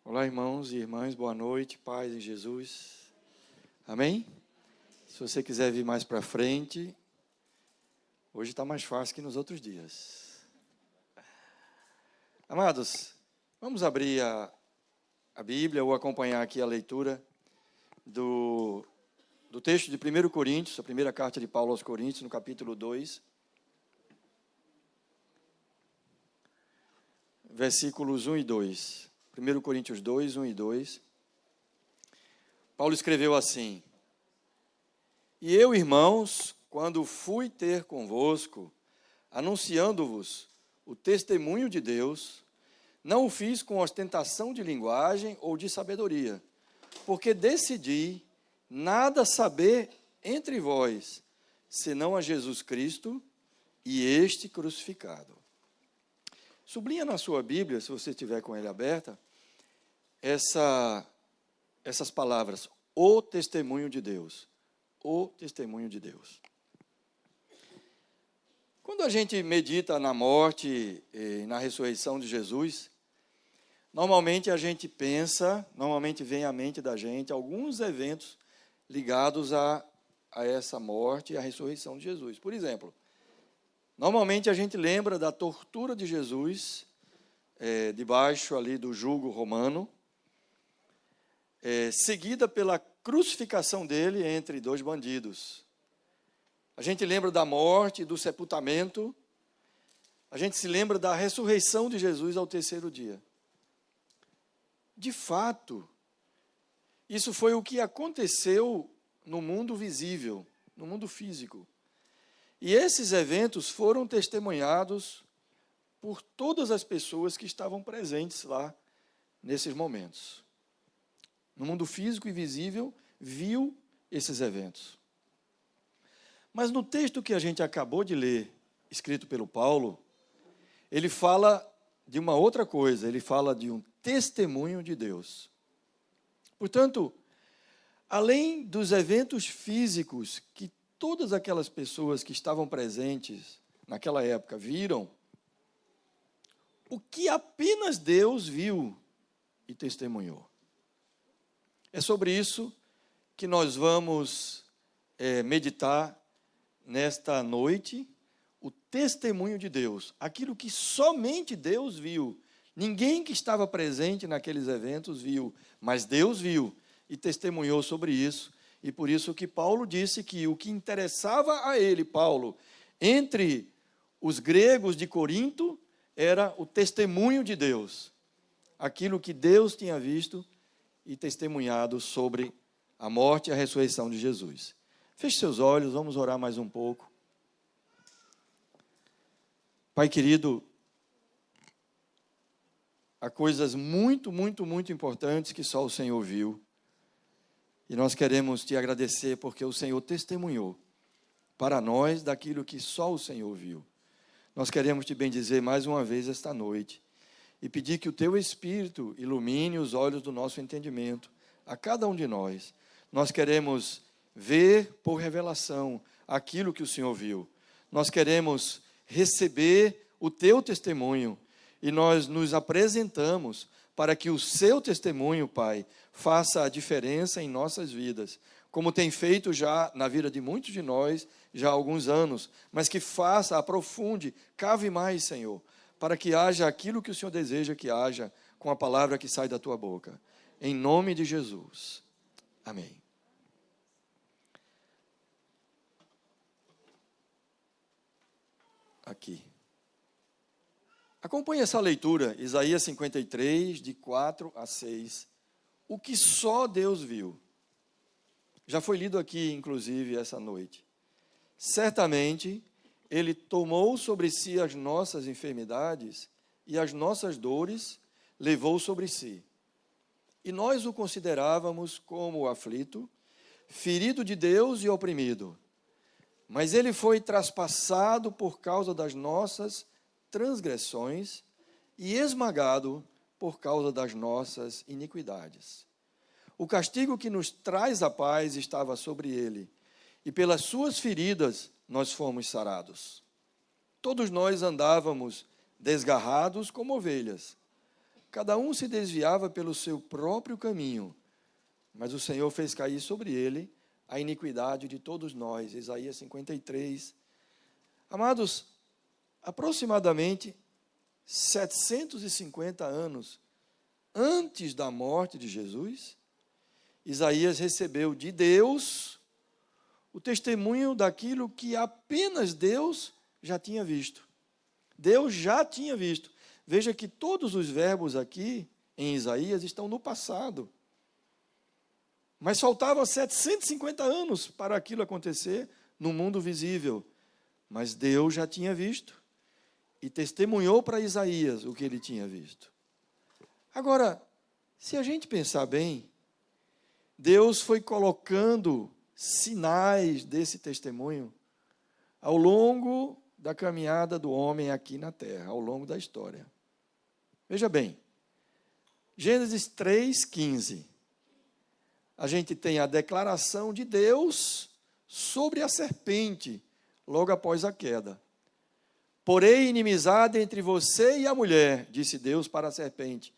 Olá, irmãos e irmãs, boa noite, paz em Jesus. Amém? Se você quiser vir mais para frente, hoje está mais fácil que nos outros dias. Amados, vamos abrir a Bíblia ou acompanhar aqui a leitura do texto de 1 Coríntios, a primeira carta de Paulo aos Coríntios, no capítulo 2, versículos 1 e 2. 1 Coríntios 2, 1 e 2. Paulo escreveu assim: E eu, irmãos, quando fui ter convosco, anunciando-vos o testemunho de Deus, não o fiz com ostentação de linguagem ou de sabedoria, porque decidi nada saber entre vós, senão a Jesus Cristo e este crucificado. Sublinha na sua Bíblia, se você estiver com ela aberta, essas palavras, o testemunho de Deus. O testemunho de Deus. Quando a gente medita na morte e na ressurreição de Jesus, normalmente a gente pensa, normalmente vem à mente da gente alguns eventos ligados a essa morte e à ressurreição de Jesus. Por exemplo, normalmente a gente lembra da tortura de Jesus, debaixo ali do jugo romano, seguida pela crucificação dele entre dois bandidos. A gente lembra da morte, do sepultamento, a gente se lembra da ressurreição de Jesus ao terceiro dia. De fato, isso foi o que aconteceu no mundo visível, no mundo físico. E esses eventos foram testemunhados por todas as pessoas que estavam presentes lá nesses momentos. No mundo físico e visível, viu esses eventos. Mas no texto que a gente acabou de ler, escrito pelo Paulo, ele fala de uma outra coisa, ele fala de um testemunho de Deus. Portanto, além dos eventos físicos que todas aquelas pessoas que estavam presentes naquela época viram, o que apenas Deus viu e testemunhou. É sobre isso que nós vamos meditar nesta noite, o testemunho de Deus, aquilo que somente Deus viu. Ninguém que estava presente naqueles eventos viu, mas Deus viu e testemunhou sobre isso. E por isso que Paulo disse que o que interessava a ele, Paulo, entre os gregos de Corinto, era o testemunho de Deus. Aquilo que Deus tinha visto e testemunhado sobre a morte e a ressurreição de Jesus. Feche seus olhos, vamos orar mais um pouco. Pai querido, há coisas muito, muito, muito importantes que só o Senhor viu. E nós queremos te agradecer porque o Senhor testemunhou para nós daquilo que só o Senhor viu. Nós queremos te bendizer mais uma vez esta noite e pedir que o teu Espírito ilumine os olhos do nosso entendimento a cada um de nós. Nós queremos ver por revelação aquilo que o Senhor viu. Nós queremos receber o teu testemunho e nós nos apresentamos para que o seu testemunho, Pai, faça a diferença em nossas vidas, como tem feito já na vida de muitos de nós já há alguns anos, mas que faça, aprofunde, cave mais, Senhor, para que haja aquilo que o Senhor deseja que haja com a palavra que sai da tua boca. Em nome de Jesus. Amém. Aqui. Acompanhe essa leitura, Isaías 53, de 4 a 6. O que só Deus viu. Já foi lido aqui, inclusive, essa noite. Certamente, Ele tomou sobre si as nossas enfermidades e as nossas dores levou sobre si. E nós o considerávamos como aflito, ferido de Deus e oprimido. Mas Ele foi traspassado por causa das nossas transgressões e esmagado por causa das nossas iniquidades. O castigo que nos traz a paz estava sobre Ele, e pelas suas feridas nós fomos sarados. Todos nós andávamos desgarrados como ovelhas. cada um se desviava pelo seu próprio caminho, mas o Senhor fez cair sobre ele a iniquidade de todos nós. Isaías 53. Amados, aproximadamente 750 anos antes da morte de Jesus, Isaías recebeu de Deus o testemunho daquilo que apenas Deus já tinha visto. Deus já tinha visto. Veja que todos os verbos aqui em Isaías estão no passado. Mas faltavam 750 anos para aquilo acontecer no mundo visível. Mas Deus já tinha visto e testemunhou para Isaías o que ele tinha visto. Agora, se a gente pensar bem, Deus foi colocando sinais desse testemunho ao longo da caminhada do homem aqui na terra, ao longo da história. Veja bem, Gênesis 3:15. A gente tem a declaração de Deus sobre a serpente, logo após a queda. Porém, inimizade entre você e a mulher, disse Deus para a serpente,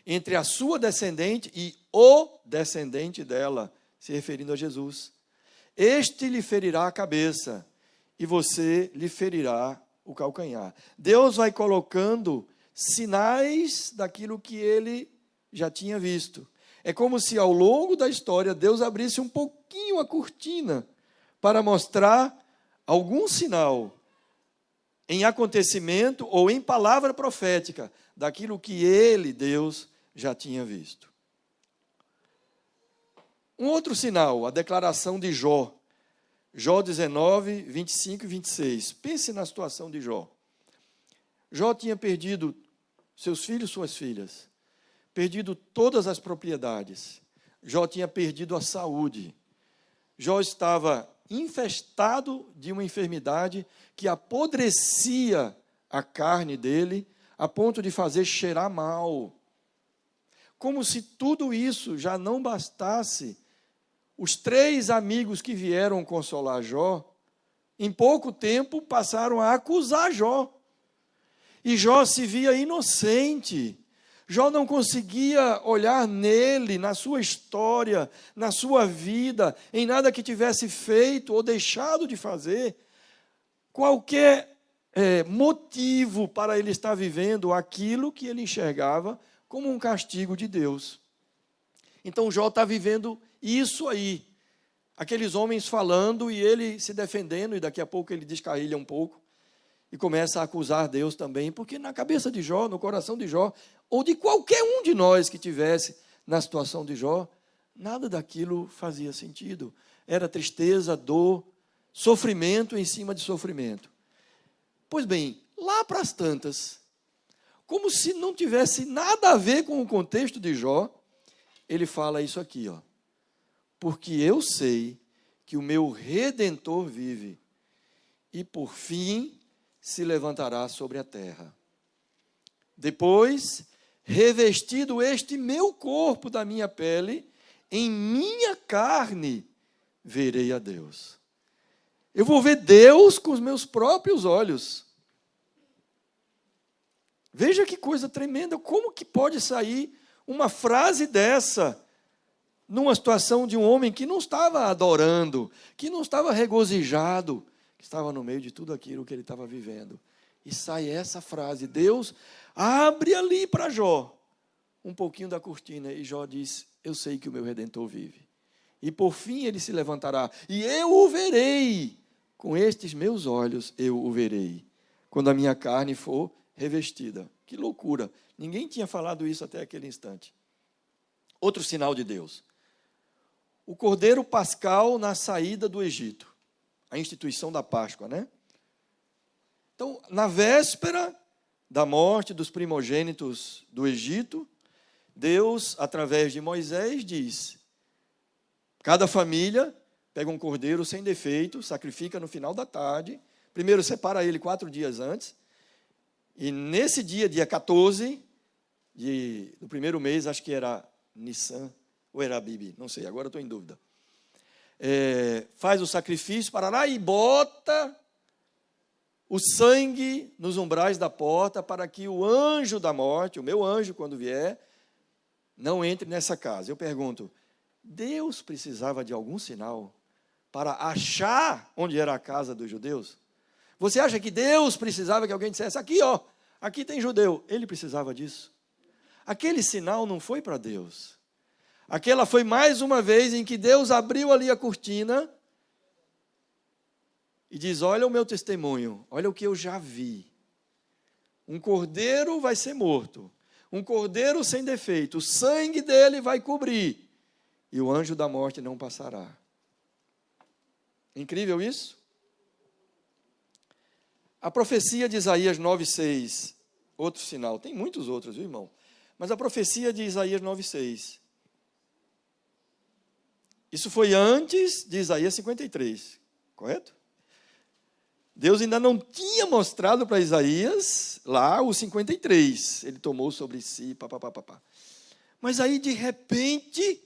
entre a sua descendente e o descendente dela, se referindo a Jesus. Este lhe ferirá a cabeça e você lhe ferirá o calcanhar. Deus vai colocando sinais daquilo que ele já tinha visto. É como se ao longo da história Deus abrisse um pouquinho a cortina para mostrar algum sinal em acontecimento ou em palavra profética daquilo que ele, Deus, já tinha visto. Um outro sinal, a declaração de Jó. Jó 19, 25 e 26. Pense na situação de Jó. Jó tinha perdido seus filhos e suas filhas, perdido todas as propriedades. Jó tinha perdido a saúde. Jó estava infestado de uma enfermidade que apodrecia a carne dele, a ponto de fazer cheirar mal. Como se tudo isso já não bastasse, os 3 amigos que vieram consolar Jó, em pouco tempo passaram a acusar Jó. E Jó se via inocente. Jó não conseguia olhar nele, na sua história, na sua vida, em nada que tivesse feito ou deixado de fazer, qualquer motivo para ele estar vivendo aquilo que ele enxergava como um castigo de Deus. Então Jó está vivendo isso aí, aqueles homens falando e ele se defendendo, e daqui a pouco ele descarrilha um pouco e começa a acusar Deus também, porque na cabeça de Jó, no coração de Jó, ou de qualquer um de nós que estivesse na situação de Jó, nada daquilo fazia sentido. Era tristeza, dor, sofrimento em cima de sofrimento. Pois bem, lá para as tantas, como se não tivesse nada a ver com o contexto de Jó, ele fala isso aqui, ó. Porque eu sei que o meu Redentor vive, e por fim se levantará sobre a terra. Depois, revestido este meu corpo da minha pele, em minha carne verei a Deus. Eu vou ver Deus com os meus próprios olhos. Veja que coisa tremenda, como que pode sair uma frase dessa numa situação de um homem que não estava adorando, que não estava regozijado, que estava no meio de tudo aquilo que ele estava vivendo. E sai essa frase, Deus abre ali para Jó um pouquinho da cortina, e Jó diz, eu sei que o meu Redentor vive. E por fim ele se levantará, e eu o verei, com estes meus olhos eu o verei, quando a minha carne for revestida. Que loucura, ninguém tinha falado isso até aquele instante. Outro sinal de Deus, o Cordeiro Pascal na saída do Egito, a instituição da Páscoa, né? Então, na véspera da morte dos primogênitos do Egito, Deus, através de Moisés, diz, cada família pega um cordeiro sem defeito, sacrifica no final da tarde, primeiro separa ele 4 dias antes, e nesse dia, dia 14 do primeiro mês, acho que era Nissan, ou era Abib, não sei, agora estou em dúvida. Faz o sacrifício, para lá e bota o sangue nos umbrais da porta, para que o anjo da morte, o meu anjo, quando vier, não entre nessa casa. Eu pergunto, Deus precisava de algum sinal para achar onde era a casa dos judeus? Você acha que Deus precisava que alguém dissesse, aqui, ó, aqui tem judeu? Ele precisava disso. Aquele sinal não foi para Deus. Aquela foi mais uma vez em que Deus abriu ali a cortina e diz, olha o meu testemunho, olha o que eu já vi. Um cordeiro vai ser morto, um cordeiro sem defeito, o sangue dele vai cobrir, e o anjo da morte não passará. Incrível isso? A profecia de Isaías 9,6, outro sinal, tem muitos outros, viu, irmão? Mas a profecia de Isaías 9,6, isso foi antes de Isaías 53, correto? Deus ainda não tinha mostrado para Isaías lá o 53, ele tomou sobre si, papapá. Mas aí, de repente,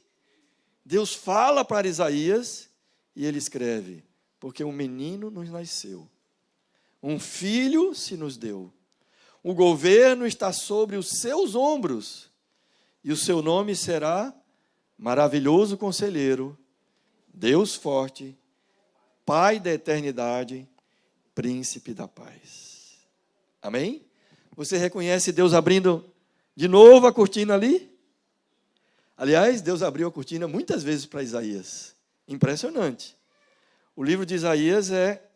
Deus fala para Isaías e ele escreve, porque um menino nos nasceu, um filho se nos deu, o governo está sobre os seus ombros, e o seu nome será Maravilhoso Conselheiro, Deus Forte, Pai da Eternidade, Príncipe da Paz. Amém? Você reconhece Deus abrindo de novo a cortina ali? Aliás, Deus abriu a cortina muitas vezes para Isaías. Impressionante. O livro de Isaías é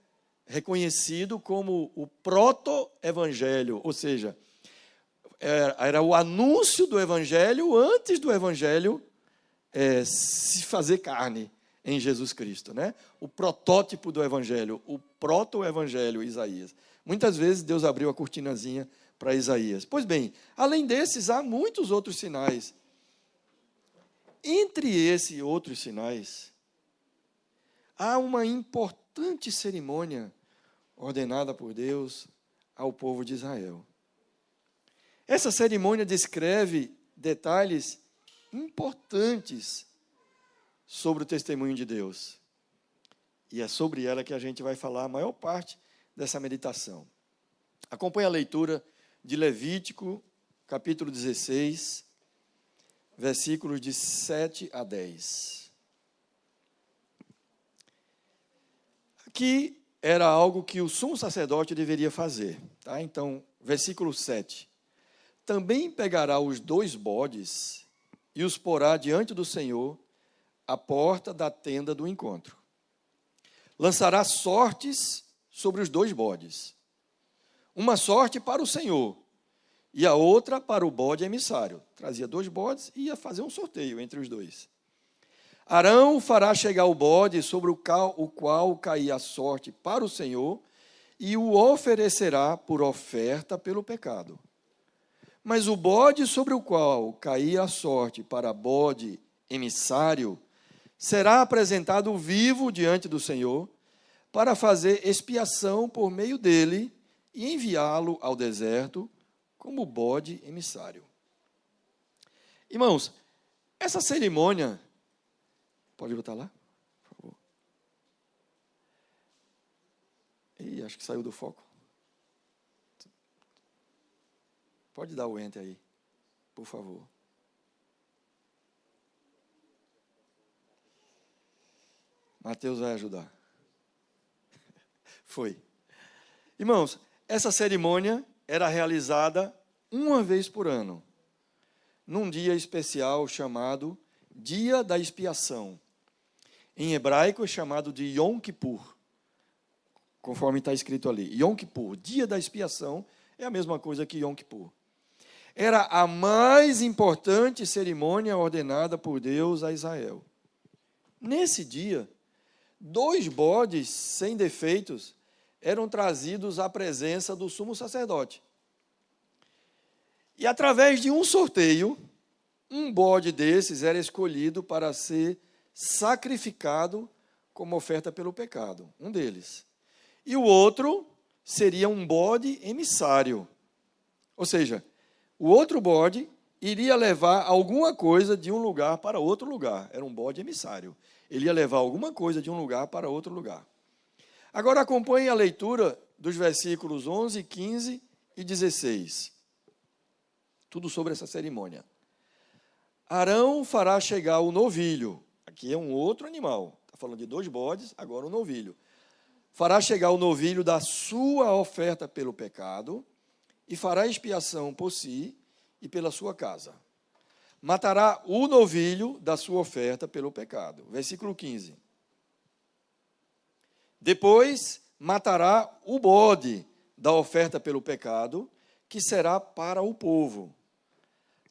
reconhecido como o proto-evangelho, ou seja, era o anúncio do evangelho antes do evangelho se fazer carne em Jesus Cristo, né? O protótipo do evangelho, o proto-evangelho Isaías. Muitas vezes Deus abriu a cortinazinha para Isaías. Pois bem, além desses, há muitos outros sinais. Entre esses outros sinais, há uma importante cerimônia ordenada por Deus ao povo de Israel. Essa cerimônia descreve detalhes importantes sobre o testemunho de Deus. E é sobre ela que a gente vai falar a maior parte dessa meditação. Acompanhe a leitura de Levítico, capítulo 16, versículos de 7 a 10. Aqui era algo que o sumo sacerdote deveria fazer. Tá? Então, versículo 7. Também pegará os 2 bodes e os porá diante do Senhor à porta da tenda do encontro. Lançará sortes sobre os 2 bodes. Uma sorte para o Senhor e a outra para o bode emissário. Trazia 2 bodes e ia fazer um sorteio entre os 2. Arão fará chegar o bode sobre o qual caía a sorte para o Senhor e o oferecerá por oferta pelo pecado. Mas o bode sobre o qual caía a sorte para bode emissário será apresentado vivo diante do Senhor para fazer expiação por meio dele e enviá-lo ao deserto como bode emissário. Irmãos, essa cerimônia... Pode botar lá, por favor. Ih, acho que saiu do foco. Pode dar o enter aí, por favor. Mateus vai ajudar. Foi. Irmãos, essa cerimônia era realizada uma vez por ano, num dia especial chamado Dia da Expiação. Em hebraico é chamado de Yom Kippur, conforme está escrito ali. Yom Kippur, Dia da Expiação, é a mesma coisa que Yom Kippur. Era a mais importante cerimônia ordenada por Deus a Israel. Nesse dia, 2 bodes sem defeitos eram trazidos à presença do sumo sacerdote. E através de um sorteio, um bode desses era escolhido para ser sacrificado como oferta pelo pecado, um deles. E o outro seria um bode emissário. Ou seja, o outro bode iria levar alguma coisa de um lugar para outro lugar. Era um bode emissário. Ele ia levar alguma coisa de um lugar para outro lugar. Agora acompanhe a leitura dos versículos 11, 15 e 16. Tudo sobre essa cerimônia. Arão fará chegar o novilho. Aqui é um outro animal. Está falando de 2 bodes, agora o novilho. Fará chegar o novilho da sua oferta pelo pecado e fará expiação por si e pela sua casa. Matará o novilho da sua oferta pelo pecado. Versículo 15. Depois matará o bode da oferta pelo pecado, que será para o povo.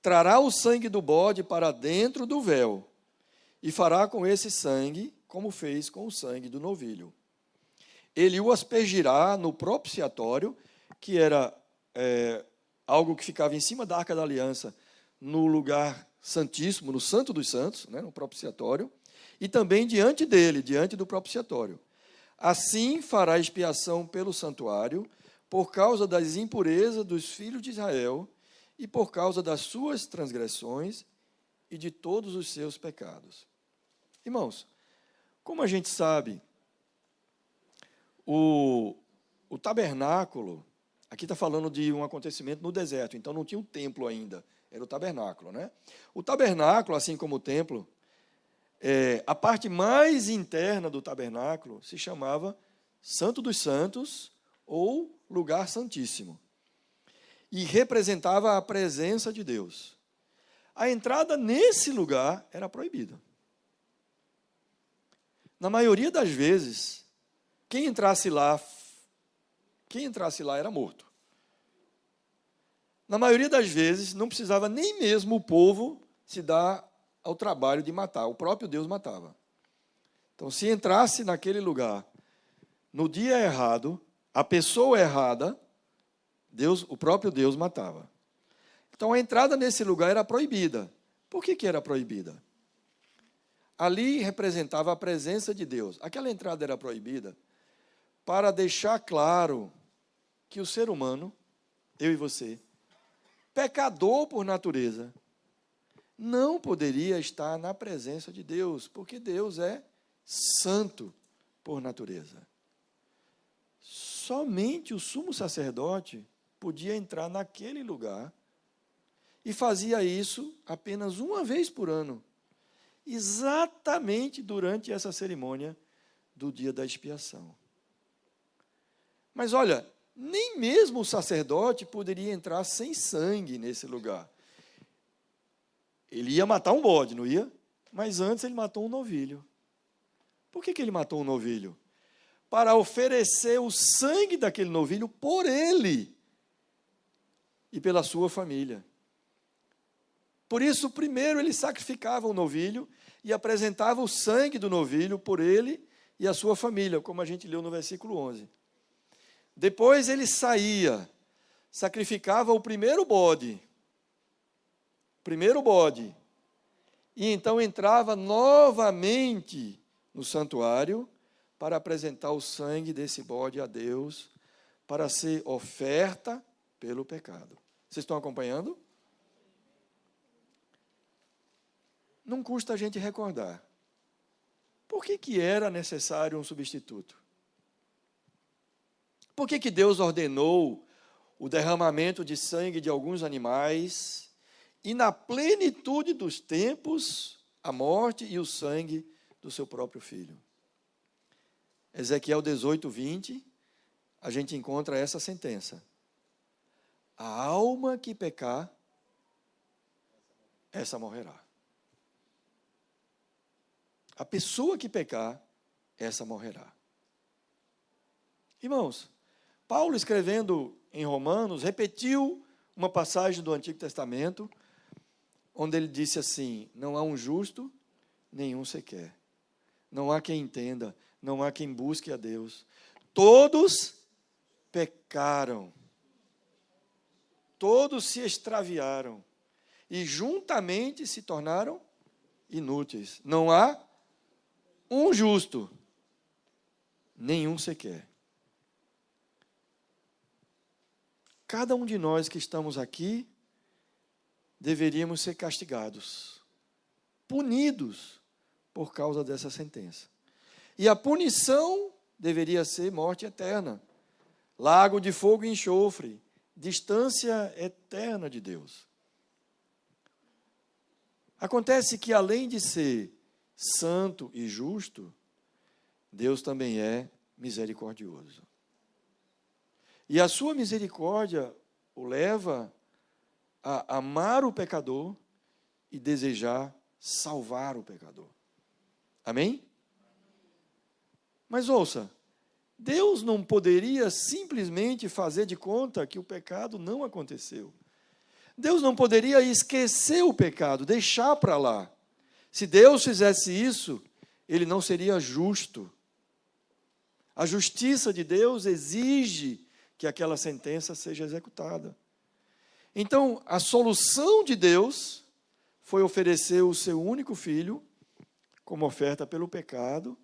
Trará o sangue do bode para dentro do véu, e fará com esse sangue, como fez com o sangue do novilho. Ele o aspergirá no propiciatório, que era algo que ficava em cima da Arca da Aliança, no lugar santíssimo, no Santo dos Santos, no propiciatório, e também diante dele, diante do propiciatório. Assim fará expiação pelo santuário, por causa das impurezas dos filhos de Israel, e por causa das suas transgressões e de todos os seus pecados. Irmãos, como a gente sabe, o tabernáculo, aqui está falando de um acontecimento no deserto, então não tinha um templo ainda, era o tabernáculo, né? O tabernáculo, assim como o templo, a parte mais interna do tabernáculo se chamava Santo dos Santos ou Lugar Santíssimo, e representava a presença de Deus. A entrada nesse lugar era proibida. Na maioria das vezes, quem entrasse lá era morto. Na maioria das vezes, não precisava nem mesmo o povo se dar ao trabalho de matar, o próprio Deus matava. Então, se entrasse naquele lugar no dia errado, a pessoa errada, o próprio Deus matava. Então, a entrada nesse lugar era proibida. Por que era proibida? Ali representava a presença de Deus. Aquela entrada era proibida para deixar claro que o ser humano, eu e você, pecador por natureza, não poderia estar na presença de Deus, porque Deus é santo por natureza. Somente o sumo sacerdote podia entrar naquele lugar e fazia isso apenas uma vez por ano, exatamente durante essa cerimônia do dia da expiação. Mas olha, nem mesmo o sacerdote poderia entrar sem sangue nesse lugar. Ele ia matar um bode, não ia? Mas antes ele matou um novilho. Por que ele matou um novilho? Para oferecer o sangue daquele novilho por ele e pela sua família. Por isso, primeiro ele sacrificava o novilho e apresentava o sangue do novilho por ele e a sua família, como a gente leu no versículo 11. Depois ele saía, sacrificava o primeiro bode, e então entrava novamente no santuário para apresentar o sangue desse bode a Deus, para ser oferta pelo pecado. Vocês estão acompanhando? Não custa a gente recordar. Por que era necessário um substituto? Por que Deus ordenou o derramamento de sangue de alguns animais e, na plenitude dos tempos, a morte e o sangue do seu próprio filho? Ezequiel 18, 20, a gente encontra essa sentença. A alma que pecar, essa morrerá. A pessoa que pecar, essa morrerá. Irmãos, Paulo, escrevendo em Romanos, repetiu uma passagem do Antigo Testamento, onde ele disse assim: não há um justo, nenhum sequer. Não há quem entenda, não há quem busque a Deus. Todos pecaram. Todos se extraviaram. E juntamente se tornaram inúteis. Não há um justo, nenhum sequer. Cada um de nós que estamos aqui deveríamos ser castigados, punidos por causa dessa sentença. E a punição deveria ser morte eterna, lago de fogo e enxofre, distância eterna de Deus. Acontece que, além de ser santo e justo, Deus também é misericordioso. E a sua misericórdia o leva a amar o pecador e desejar salvar o pecador. Amém? Mas ouça, Deus não poderia simplesmente fazer de conta que o pecado não aconteceu. Deus não poderia esquecer o pecado, deixar para lá. Se Deus fizesse isso, ele não seria justo. A justiça de Deus exige que aquela sentença seja executada. Então, a solução de Deus foi oferecer o seu único filho como oferta pelo pecado,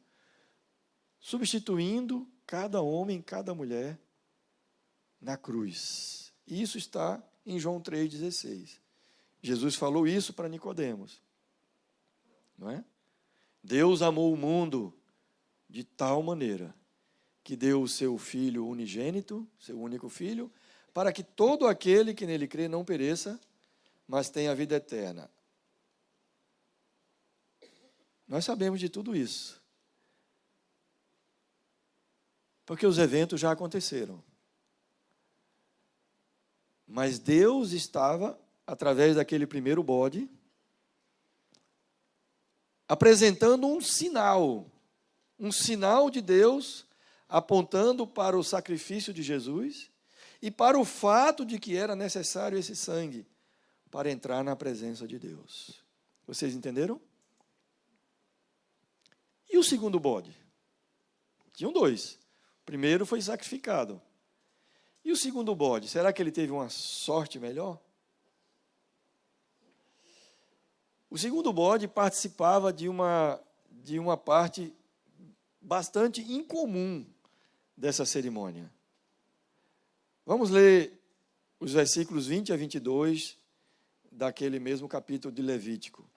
substituindo cada homem, cada mulher na cruz. E isso está em João 3,16. Jesus falou isso para Nicodemos. Não é? Deus amou o mundo de tal maneira que deu o seu Filho unigênito, seu único Filho, para que todo aquele que nele crê não pereça, mas tenha a vida eterna. Nós sabemos de tudo isso, porque os eventos já aconteceram. Mas Deus estava, através daquele primeiro bode, apresentando um sinal de Deus, apontando para o sacrifício de Jesus e para o fato de que era necessário esse sangue para entrar na presença de Deus. Vocês entenderam? E o segundo bode? Tinham dois. O primeiro foi sacrificado. E o segundo bode, será que ele teve uma sorte melhor? O segundo bode participava de uma parte bastante incomum dessa cerimônia. Vamos ler os versículos 20 a 22 daquele mesmo capítulo de Levítico.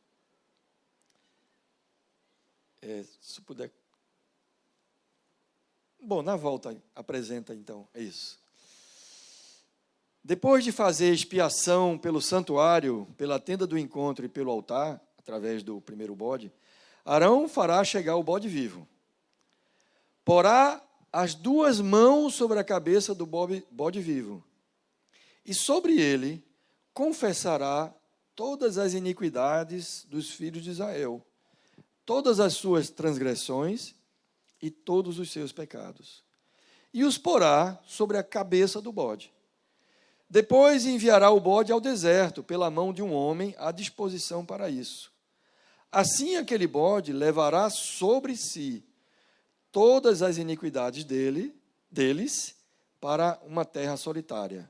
Se puder. Bom, na volta apresenta então, é isso. Depois de fazer expiação pelo santuário, pela tenda do encontro e pelo altar, através do primeiro bode, Arão fará chegar o bode vivo. Porá as duas mãos sobre a cabeça do bode vivo, e sobre ele confessará todas as iniquidades dos filhos de Israel, todas as suas transgressões e todos os seus pecados, e os porá sobre a cabeça do bode. Depois enviará o bode ao deserto, pela mão de um homem à disposição para isso. Assim aquele bode levará sobre si todas as iniquidades deles para uma terra solitária.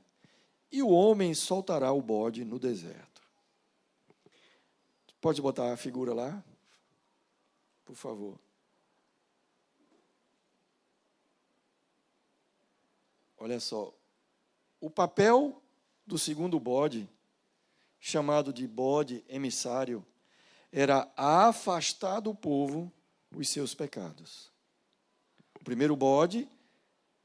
E o homem soltará o bode no deserto. Pode botar a figura lá, por favor. Olha só. O papel do segundo bode, chamado de bode emissário, era afastar do povo os seus pecados. O primeiro bode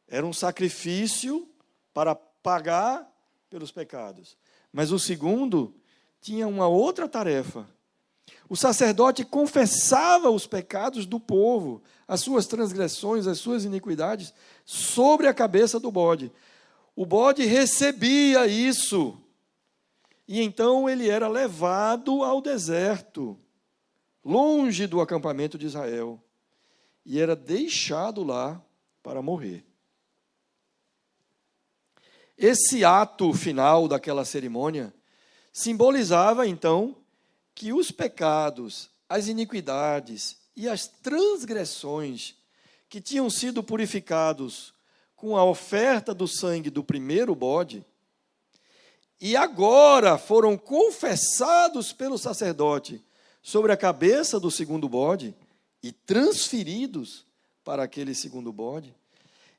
era um sacrifício para pagar pelos pecados. Mas o segundo tinha uma outra tarefa. O sacerdote confessava os pecados do povo, as suas transgressões, as suas iniquidades, sobre a cabeça do bode. O bode recebia isso, e então ele era levado ao deserto, longe do acampamento de Israel, e era deixado lá para morrer. Esse ato final daquela cerimônia simbolizava, então, que os pecados, as iniquidades e as transgressões que tinham sido purificados com a oferta do sangue do primeiro bode, e agora foram confessados pelo sacerdote sobre a cabeça do segundo bode e transferidos para aquele segundo bode,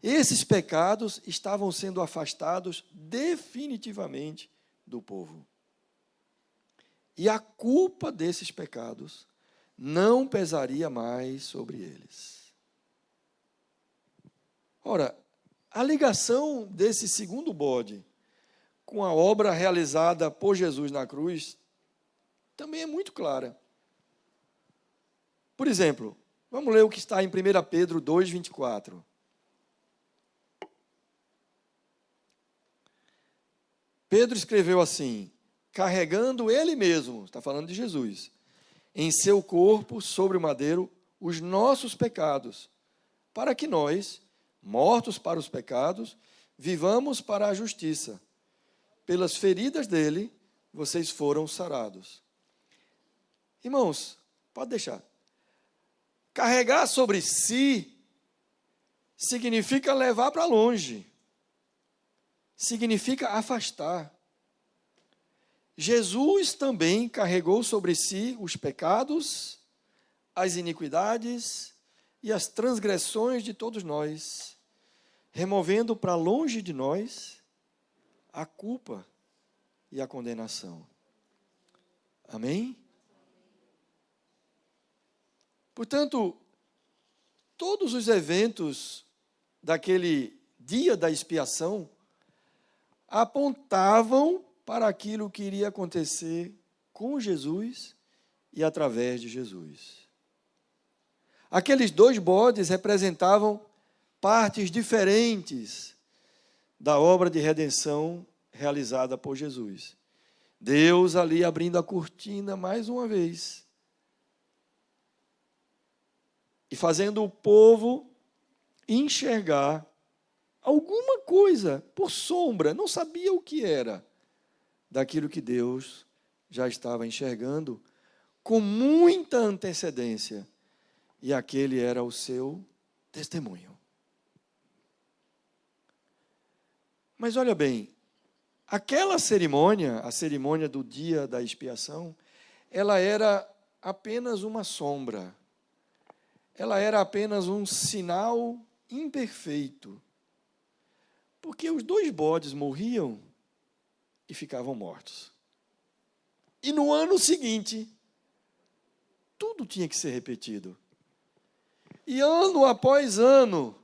esses pecados estavam sendo afastados definitivamente do povo. E a culpa desses pecados não pesaria mais sobre eles. Ora, A ligação desse segundo bode com a obra realizada por Jesus na cruz também é muito clara. Por exemplo, vamos ler o que está em 1 Pedro 2,24. Pedro escreveu assim: carregando ele mesmo, está falando de Jesus, em seu corpo, sobre o madeiro, os nossos pecados, para que nós, mortos para os pecados, vivamos para a justiça. Pelas feridas dele, vocês foram sarados. Irmãos, pode deixar. Carregar sobre si significa levar para longe. Significa afastar. Jesus também carregou sobre si os pecados, as iniquidades e as transgressões de todos nós, removendo para longe de nós a culpa e a condenação. Amém? Portanto, todos os eventos daquele dia da expiação apontavam para aquilo que iria acontecer com Jesus e através de Jesus. Aqueles 2 bodes representavam partes diferentes da obra de redenção realizada por Jesus. Deus ali abrindo a cortina mais uma vez e fazendo o povo enxergar alguma coisa por sombra, não sabia o que era, daquilo que Deus já estava enxergando com muita antecedência, e aquele era o seu testemunho. Mas olha bem, aquela cerimônia, a cerimônia do dia da expiação, ela era apenas uma sombra, ela era apenas um sinal imperfeito, porque os 2 bodes morriam e ficavam mortos. E no ano seguinte, tudo tinha que ser repetido. E ano após ano,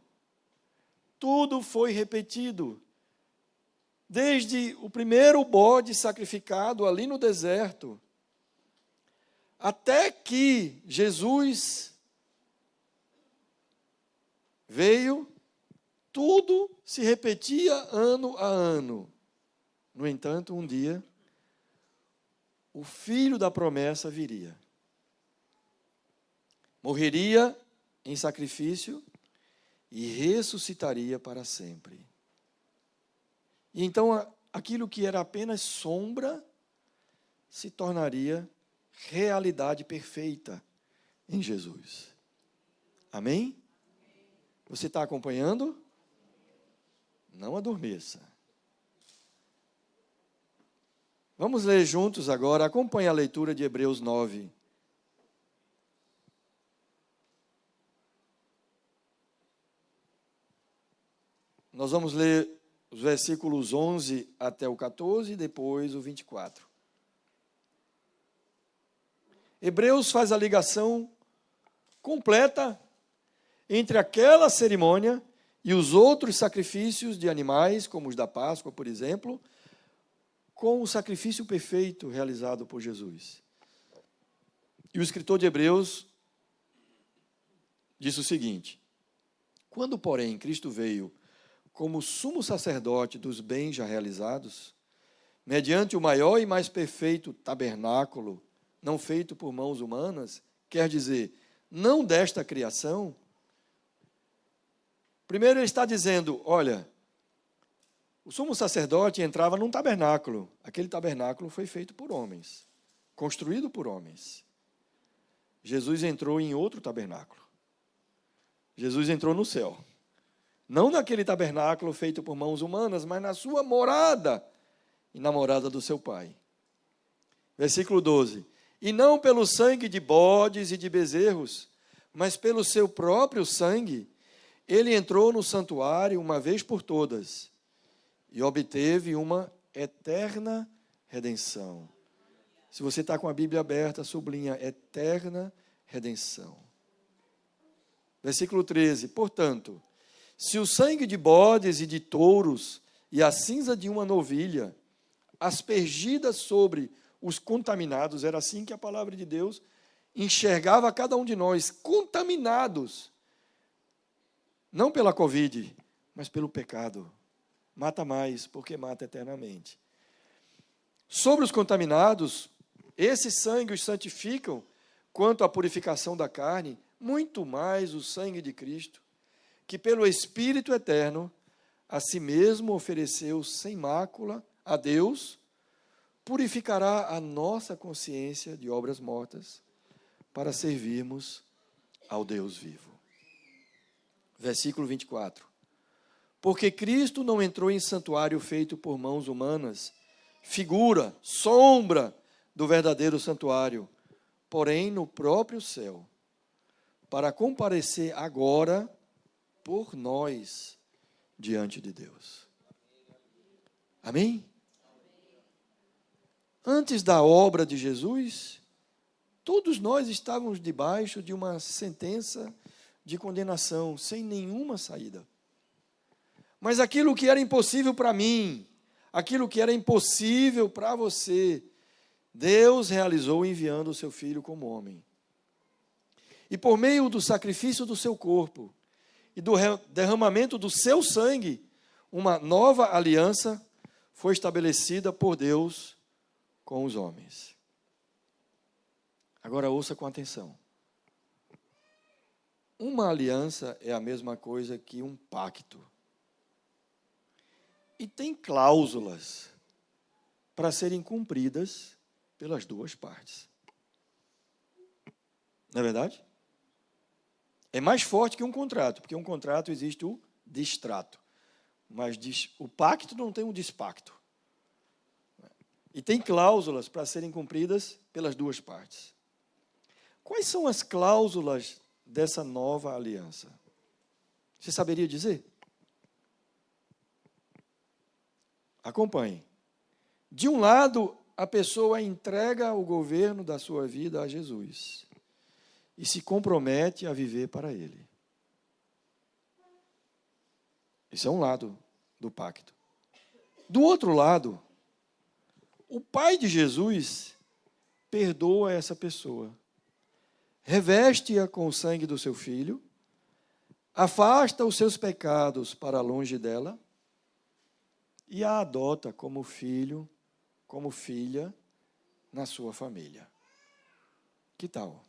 tudo foi repetido. Desde o primeiro bode sacrificado ali no deserto, até que Jesus veio, tudo se repetia ano a ano. No entanto, um dia, o filho da promessa viria. Morreria em sacrifício e ressuscitaria para sempre. E então, aquilo que era apenas sombra se tornaria realidade perfeita em Jesus. Amém? Você está acompanhando? Não adormeça. Vamos ler juntos agora, acompanhe a leitura de Hebreus 9. Nós vamos ler os versículos 11 até o 14 e depois o 24. Hebreus faz a ligação completa entre aquela cerimônia e os outros sacrifícios de animais, como os da Páscoa, por exemplo, com o sacrifício perfeito realizado por Jesus. E o escritor de Hebreus disse o seguinte: quando, porém, Cristo veio como sumo sacerdote dos bens já realizados, mediante o maior e mais perfeito tabernáculo, não feito por mãos humanas, quer dizer, não desta criação. Primeiro ele está dizendo, olha, o sumo sacerdote entrava num tabernáculo. Aquele tabernáculo foi feito por homens, construído por homens. Jesus entrou em outro tabernáculo. Jesus entrou no céu. Não naquele tabernáculo feito por mãos humanas, mas na sua morada e na morada do seu Pai. Versículo 12. E não pelo sangue de bodes e de bezerros, mas pelo seu próprio sangue, ele entrou no santuário uma vez por todas e obteve uma eterna redenção. Se você está com a Bíblia aberta, sublinha eterna redenção. Versículo 13. Portanto, Se o sangue de bodes e de touros e a cinza de uma novilha, aspergidas sobre os contaminados, era assim que a palavra de Deus enxergava cada um de nós, contaminados, não pela Covid, mas pelo pecado. Mata mais, porque mata eternamente. Sobre os contaminados, esse sangue os santificam quanto à purificação da carne, muito mais o sangue de Cristo, que pelo Espírito eterno, a si mesmo ofereceu sem mácula a Deus, purificará a nossa consciência de obras mortas, para servirmos ao Deus vivo. Versículo 24. Porque Cristo não entrou em santuário feito por mãos humanas, figura, sombra do verdadeiro santuário, porém no próprio céu, para comparecer agora por nós diante de Deus. Amém? Antes da obra de Jesus, todos nós estávamos debaixo de uma sentença de condenação, sem nenhuma saída. Mas aquilo que era impossível para mim, aquilo que era impossível para você, Deus realizou enviando o seu Filho como homem. E por meio do sacrifício do seu corpo e do derramamento do seu sangue, uma nova aliança foi estabelecida por Deus com os homens. Agora ouça com atenção. Uma aliança é a mesma coisa que um pacto. E tem cláusulas para serem cumpridas pelas duas partes. Não é verdade? É mais forte que um contrato, porque um contrato existe o distrato. Mas o pacto não tem um despacto. E tem cláusulas para serem cumpridas pelas duas partes. Quais são as cláusulas dessa nova aliança? Você saberia dizer? Acompanhe. De um lado, a pessoa entrega o governo da sua vida a Jesus e se compromete a viver para Ele. Esse é um lado do pacto. Do outro lado, o Pai de Jesus perdoa essa pessoa, reveste-a com o sangue do seu Filho, afasta os seus pecados para longe dela e a adota como filho, como filha na sua família. Que tal?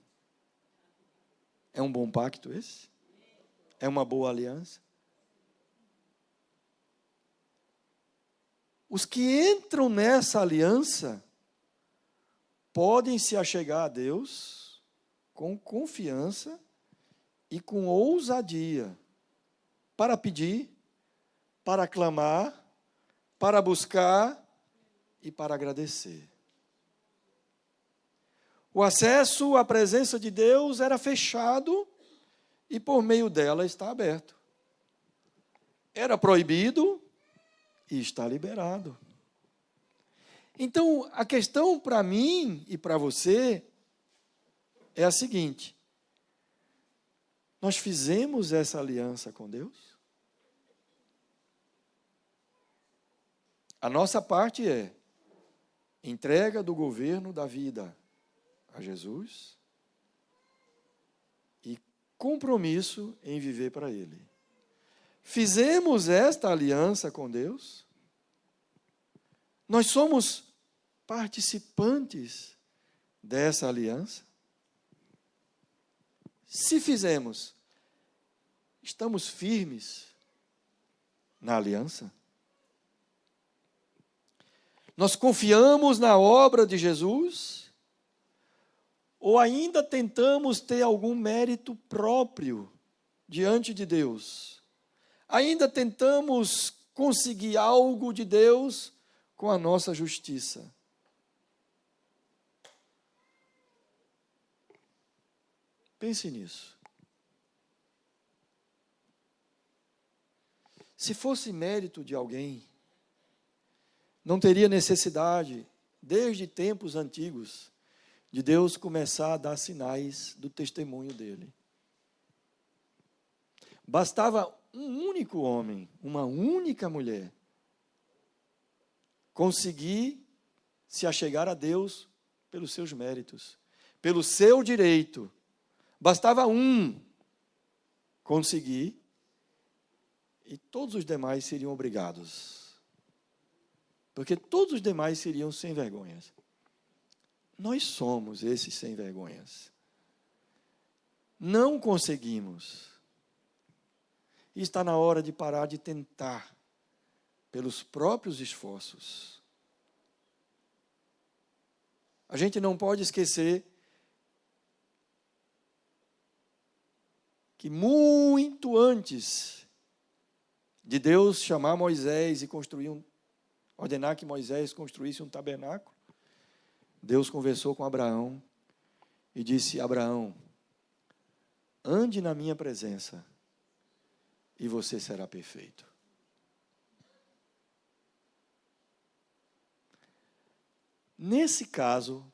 É um bom pacto esse? É uma boa aliança? Os que entram nessa aliança podem se achegar a Deus com confiança e com ousadia para pedir, para clamar, para buscar e para agradecer. O acesso à presença de Deus era fechado e por meio dela está aberto. Era proibido e está liberado. Então, a questão para mim e para você é a seguinte: nós fizemos essa aliança com Deus? A nossa parte é entrega do governo da vida a Jesus e compromisso em viver para Ele. Fizemos esta aliança com Deus? Nós somos participantes dessa aliança? Se fizemos, estamos firmes na aliança? Nós confiamos na obra de Jesus? Ou ainda tentamos ter algum mérito próprio diante de Deus? Ainda tentamos conseguir algo de Deus com a nossa justiça? Pense nisso. Se fosse mérito de alguém, não teria necessidade, desde tempos antigos, de Deus começar a dar sinais do testemunho dele. Bastava um único homem, uma única mulher, conseguir se achegar a Deus pelos seus méritos, pelo seu direito. Bastava um conseguir e todos os demais seriam obrigados. Porque todos os demais seriam sem vergonhas. Nós somos esses sem vergonhas. Não conseguimos. E está na hora de parar de tentar pelos próprios esforços. A gente não pode esquecer que muito antes de Deus chamar Moisés e ordenar que Moisés construísse um tabernáculo, Deus conversou com Abraão e disse: Abraão, ande na minha presença e você será perfeito. Nesse caso,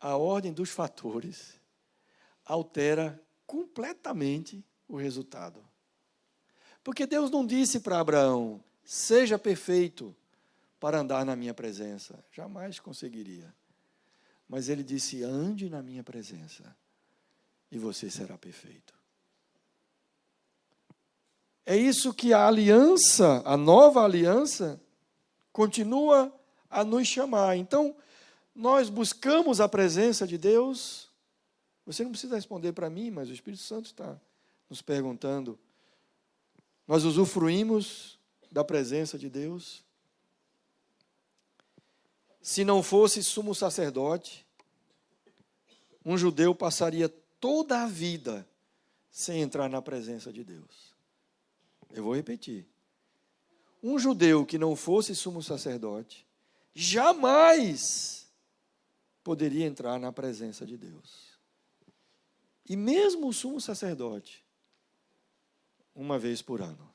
a ordem dos fatores altera completamente o resultado. Porque Deus não disse para Abraão: seja perfeito para andar na minha presença. Jamais conseguiria. Mas ele disse: ande na minha presença e você será perfeito. É isso que a aliança, a nova aliança, continua a nos chamar. Então, nós buscamos a presença de Deus. Você não precisa responder para mim, mas o Espírito Santo está nos perguntando. Nós usufruímos da presença de Deus. Se não fosse sumo sacerdote, um judeu passaria toda a vida sem entrar na presença de Deus. Eu vou repetir. Um judeu que não fosse sumo sacerdote, jamais poderia entrar na presença de Deus. E mesmo o sumo sacerdote, uma vez por ano.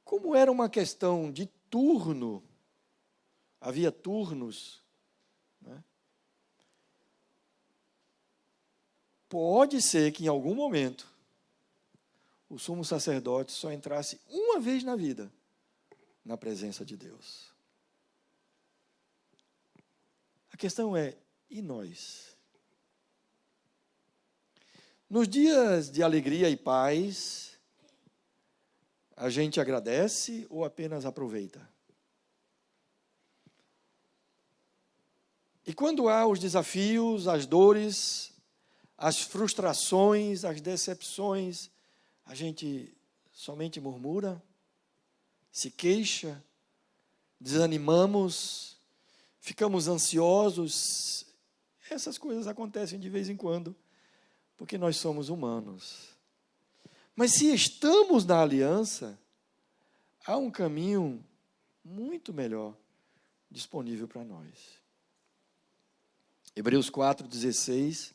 Como era uma questão de turno, havia turnos, né? Pode ser que em algum momento o sumo sacerdote só entrasse uma vez na vida na presença de Deus. A questão é, e nós? Nos dias de alegria e paz, a gente agradece ou apenas aproveita? E quando há os desafios, as dores, as frustrações, as decepções, a gente somente murmura, se queixa, desanimamos, ficamos ansiosos. Essas coisas acontecem de vez em quando, porque nós somos humanos. Mas se estamos na aliança, há um caminho muito melhor disponível para nós. Hebreus 4,16,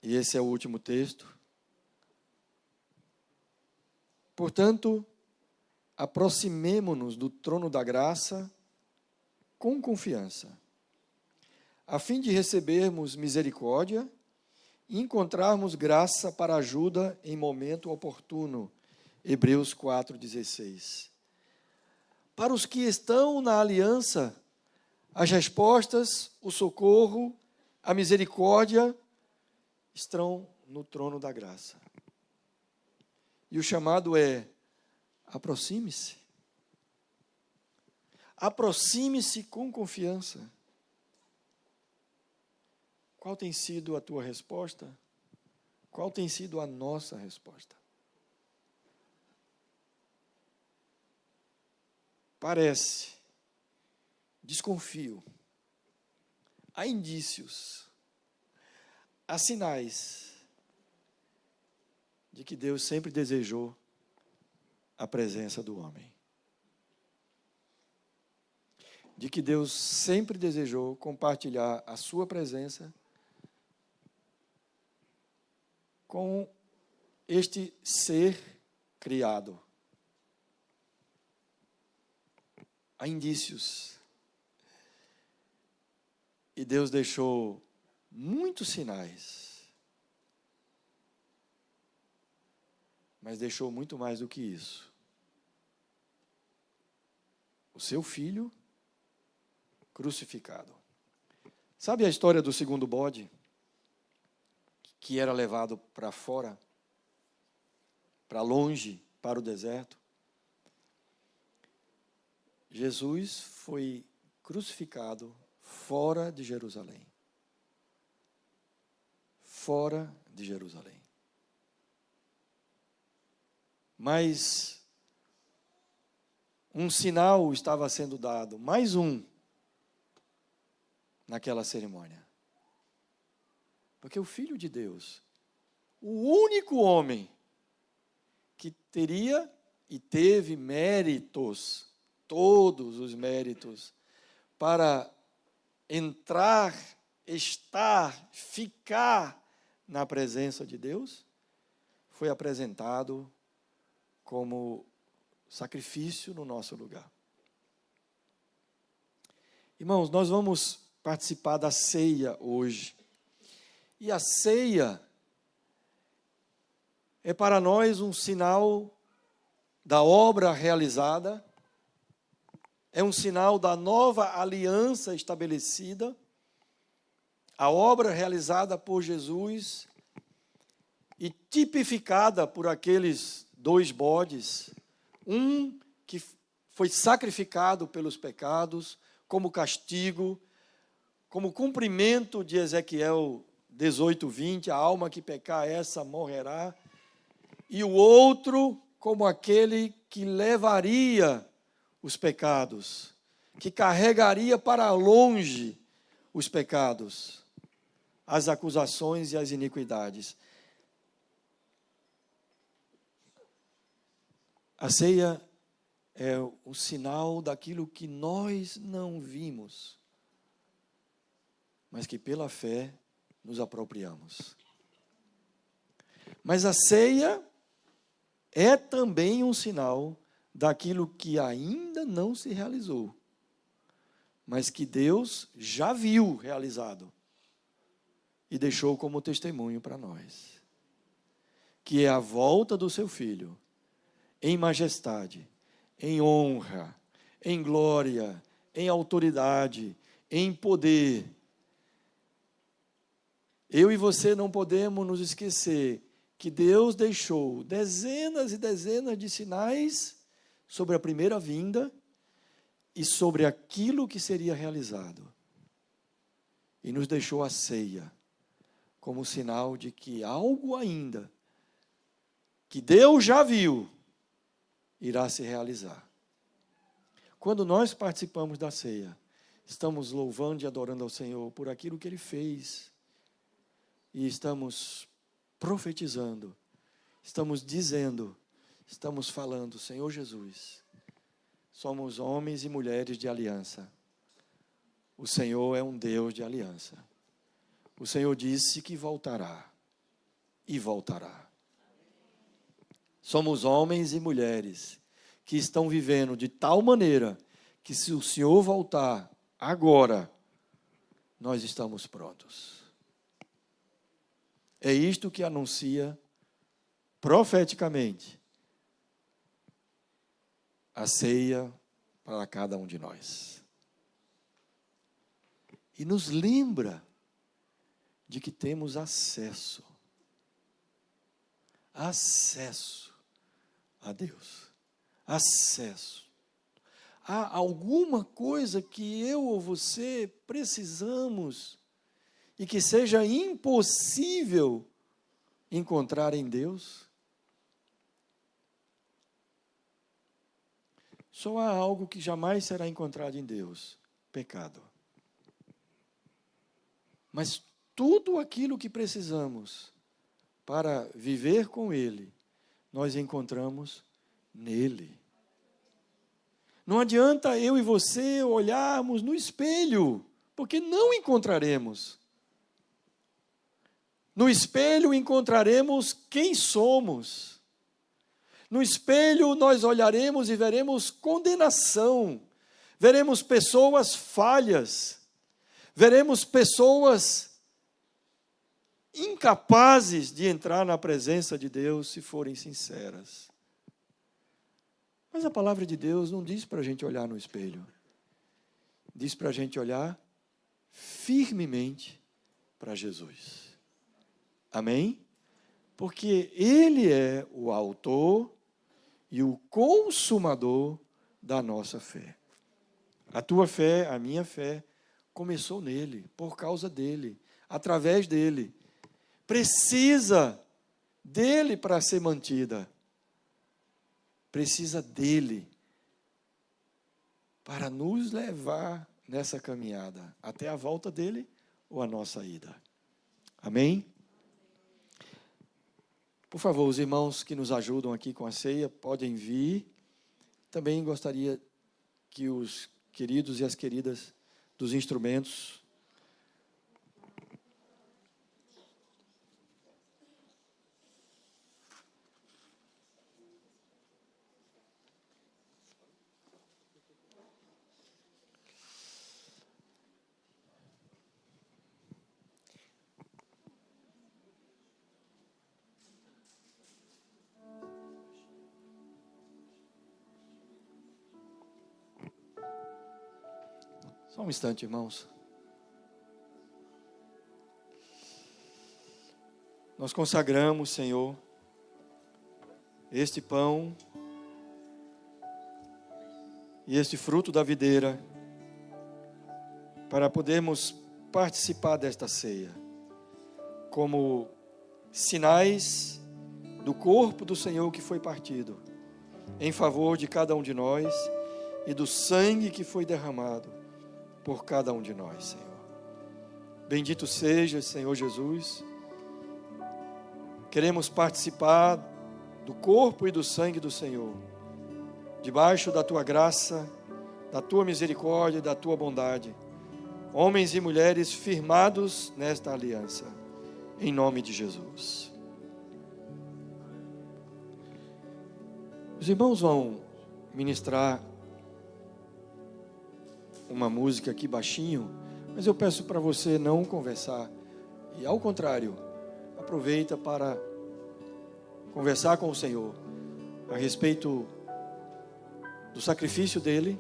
e esse é o último texto. Portanto, aproximemo-nos do trono da graça com confiança, a fim de recebermos misericórdia e encontrarmos graça para ajuda em momento oportuno. Hebreus 4,16. Para os que estão na aliança, as respostas, o socorro, a misericórdia estão no trono da graça. E o chamado é: aproxime-se. Aproxime-se com confiança. Qual tem sido a tua resposta? Qual tem sido a nossa resposta? Parece, desconfio, há indícios, há sinais de que Deus sempre desejou a presença do homem. De que Deus sempre desejou compartilhar a sua presença com este ser criado. Há indícios. E Deus deixou muitos sinais mas deixou muito mais do que isso. O seu filho crucificado. Sabe a história do segundo bode? Que era levado para fora, para longe, para o deserto. Jesus foi crucificado fora de Jerusalém. Fora de Jerusalém. Mas um sinal estava sendo dado, mais um, naquela cerimônia. Porque o Filho de Deus, o único homem que teria e teve méritos, todos os méritos, para entrar, estar, ficar na presença de Deus, foi apresentado como sacrifício no nosso lugar. Irmãos, nós vamos participar da ceia hoje. E a ceia é para nós um sinal da obra realizada, é um sinal da nova aliança estabelecida, a obra realizada por Jesus e tipificada por aqueles 2 bodes, um que foi sacrificado pelos pecados, como castigo, como cumprimento de Ezequiel 18:20, a alma que pecar, essa morrerá, e o outro como aquele que levaria os pecados, que carregaria para longe os pecados, as acusações e as iniquidades. A ceia é o sinal daquilo que nós não vimos, mas que pela fé nos apropriamos. Mas a ceia é também um sinal daquilo que ainda não se realizou, mas que Deus já viu realizado e deixou como testemunho para nós, que é a volta do seu Filho, em majestade, em honra, em glória, em autoridade, em poder. Eu e você não podemos nos esquecer que Deus deixou dezenas e dezenas de sinais sobre a primeira vinda e sobre aquilo que seria realizado. E nos deixou a ceia como sinal de que algo ainda, que Deus já viu, irá se realizar. Quando nós participamos da ceia, estamos louvando e adorando ao Senhor por aquilo que Ele fez. E estamos profetizando, estamos dizendo, estamos falando, Senhor Jesus, somos homens e mulheres de aliança. O Senhor é um Deus de aliança. O Senhor disse que voltará e voltará. Somos homens e mulheres que estão vivendo de tal maneira que se o Senhor voltar agora, nós estamos prontos. É isto que anuncia profeticamente a ceia para cada um de nós. E nos lembra de que temos acesso a Deus, acesso. Há alguma coisa que eu ou você precisamos e que seja impossível encontrar em Deus? Só há algo que jamais será encontrado em Deus: pecado. Mas tudo aquilo que precisamos para viver com Ele, nós encontramos nele. Não adianta eu e você olharmos no espelho, porque não encontraremos. No espelho encontraremos quem somos. No espelho nós olharemos e veremos condenação. Veremos pessoas falhas. Veremos pessoas incapazes de entrar na presença de Deus se forem sinceras. Mas a palavra de Deus não diz para a gente olhar no espelho. Diz para a gente olhar firmemente para Jesus. Amém? Porque Ele é o autor e o consumador da nossa fé. A tua fé, a minha fé, começou nele, por causa dele, através dele. Precisa dele para ser mantida. Precisa dele para nos levar nessa caminhada, até a volta dele ou a nossa ida. Amém? Por favor, os irmãos que nos ajudam aqui com a ceia, podem vir. Também gostaria que os queridos e as queridas dos instrumentos só um instante, irmãos. Nós consagramos, Senhor, este pão e este fruto da videira para podermos participar desta ceia como sinais do corpo do Senhor que foi partido em favor de cada um de nós e do sangue que foi derramado por cada um de nós, Senhor. Bendito seja, Senhor Jesus. Queremos participar do corpo e do sangue do Senhor, debaixo da Tua graça, da Tua misericórdia e da Tua bondade. Homens e mulheres firmados nesta aliança, em nome de Jesus. Os irmãos vão ministrar uma música aqui baixinho, mas eu peço para você não conversar. E ao contrário, aproveita para conversar com o Senhor a respeito do sacrifício dele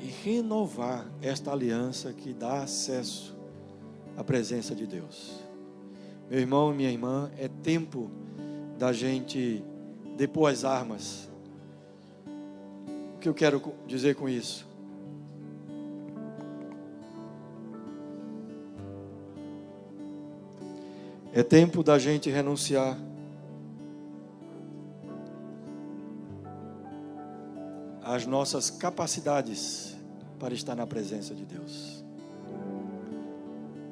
e renovar esta aliança que dá acesso à presença de Deus. Meu irmão e minha irmã, é tempo da gente depor as armas. O que eu quero dizer com isso? É tempo da gente renunciar às nossas capacidades para estar na presença de Deus.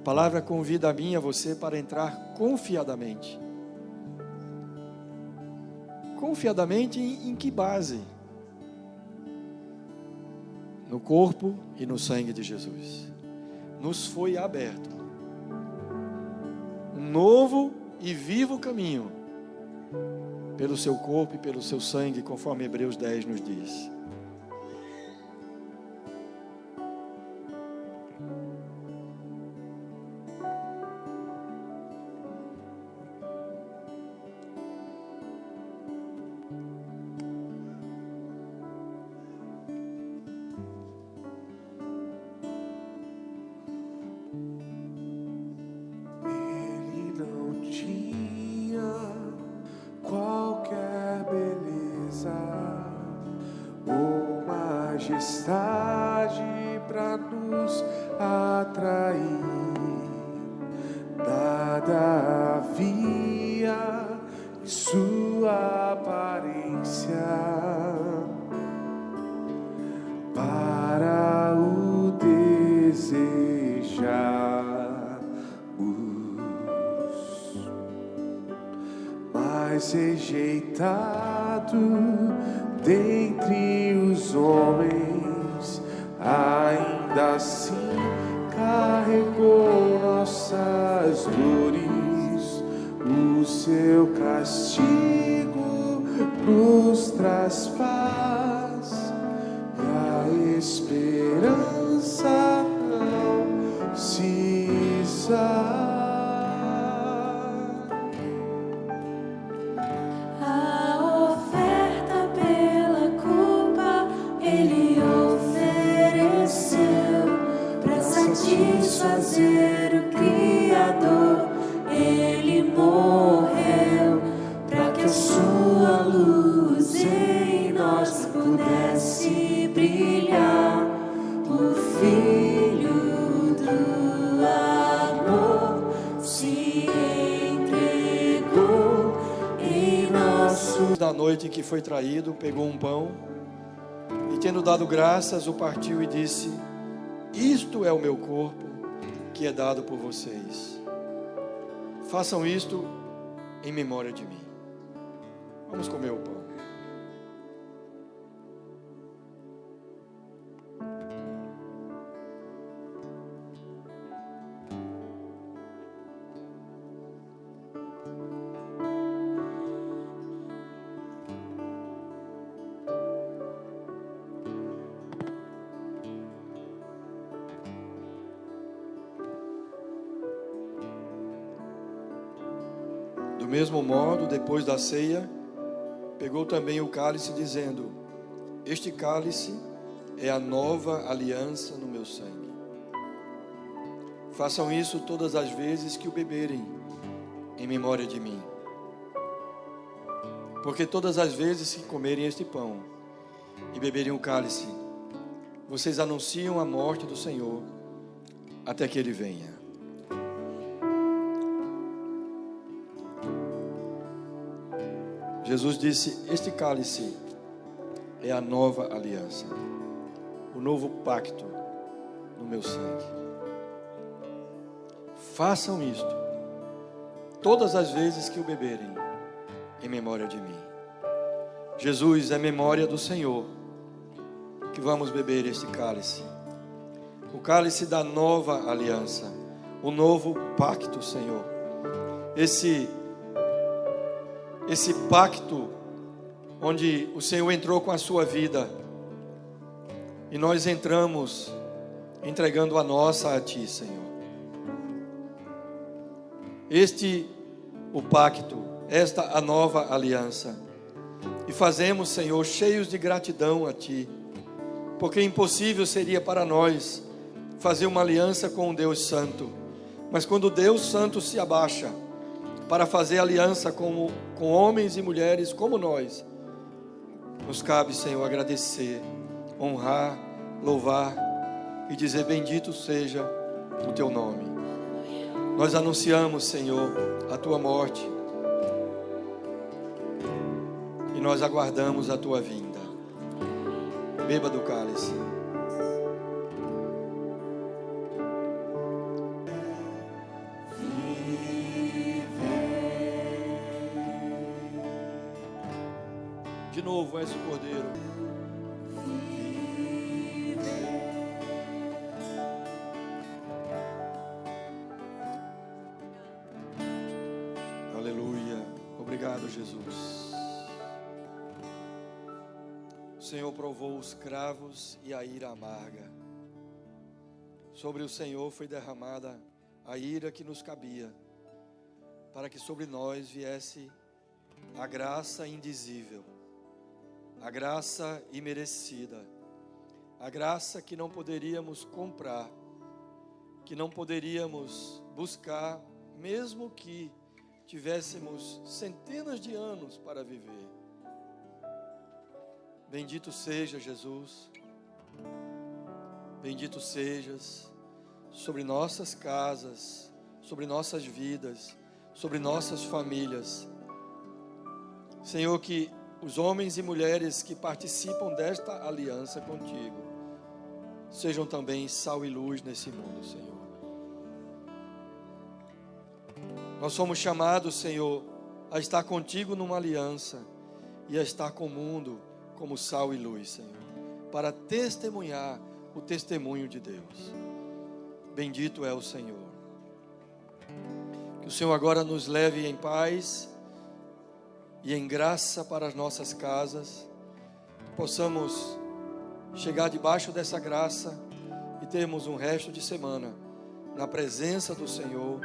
A palavra convida a mim e a você para entrar confiadamente. Confiadamente em que base? No corpo e no sangue de Jesus. Nos foi aberto um novo e vivo caminho pelo seu corpo e pelo seu sangue, conforme Hebreus 10 nos diz. Majestade para nos atrair, nada havia em sua aparência para o desejarmos, mas rejeitado dentre os homens, ainda assim carregou nossas dores. O seu castigo nos traz paz e a esperança não satisfazer o Criador. Ele morreu para que a sua luz em nós pudesse brilhar. O Filho do amor se entregou em nosso. Na noite em que foi traído, pegou um pão e, tendo dado graças, o partiu e disse: isto é o meu corpo, que é dado por vocês. Façam isto em memória de mim. Vamos comer o pão. Do mesmo modo, depois da ceia, pegou também o cálice, dizendo: este cálice é a nova aliança no meu sangue. Façam isso todas as vezes que o beberem, em memória de mim. Porque todas as vezes que comerem este pão e beberem o cálice, vocês anunciam a morte do Senhor até que Ele venha. Jesus disse: este cálice é a nova aliança, o novo pacto no meu sangue. Façam isto todas as vezes que o beberem, em memória de mim. Jesus, é memória do Senhor que vamos beber este cálice, o cálice da nova aliança, o novo pacto, Senhor. Esse pacto onde o Senhor entrou com a sua vida e nós entramos entregando a nossa a Ti, Senhor. O pacto, esta a nova aliança. E fazemos, Senhor, cheios de gratidão a Ti, porque impossível seria para nós fazer uma aliança com um Deus Santo. Mas quando o Deus Santo se abaixa para fazer aliança com homens e mulheres como nós, nos cabe, Senhor, agradecer, honrar, louvar e dizer: bendito seja o Teu nome. Nós anunciamos, Senhor, a Tua morte e nós aguardamos a Tua vinda. Beba do cálice. De novo, és o Cordeiro. Aleluia. Obrigado, Jesus. O Senhor provou os cravos e a ira amarga. Sobre o Senhor foi derramada a ira que nos cabia, para que sobre nós viesse a graça indizível, a graça imerecida, a graça que não poderíamos comprar, que não poderíamos buscar, mesmo que tivéssemos centenas de anos para viver. Bendito seja Jesus, bendito sejas sobre nossas casas, sobre nossas vidas, sobre nossas famílias. Senhor, que os homens e mulheres que participam desta aliança contigo sejam também sal e luz nesse mundo, Senhor. Nós somos chamados, Senhor, a estar contigo numa aliança e a estar com o mundo como sal e luz, Senhor, para testemunhar o testemunho de Deus. Bendito é o Senhor. Que o Senhor agora nos leve em paz e em graça para as nossas casas, possamos chegar debaixo dessa graça e termos um resto de semana na presença do Senhor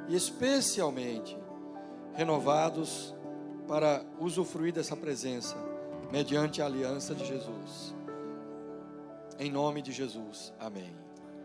e especialmente renovados para usufruir dessa presença mediante a aliança de Jesus. Em nome de Jesus, amém.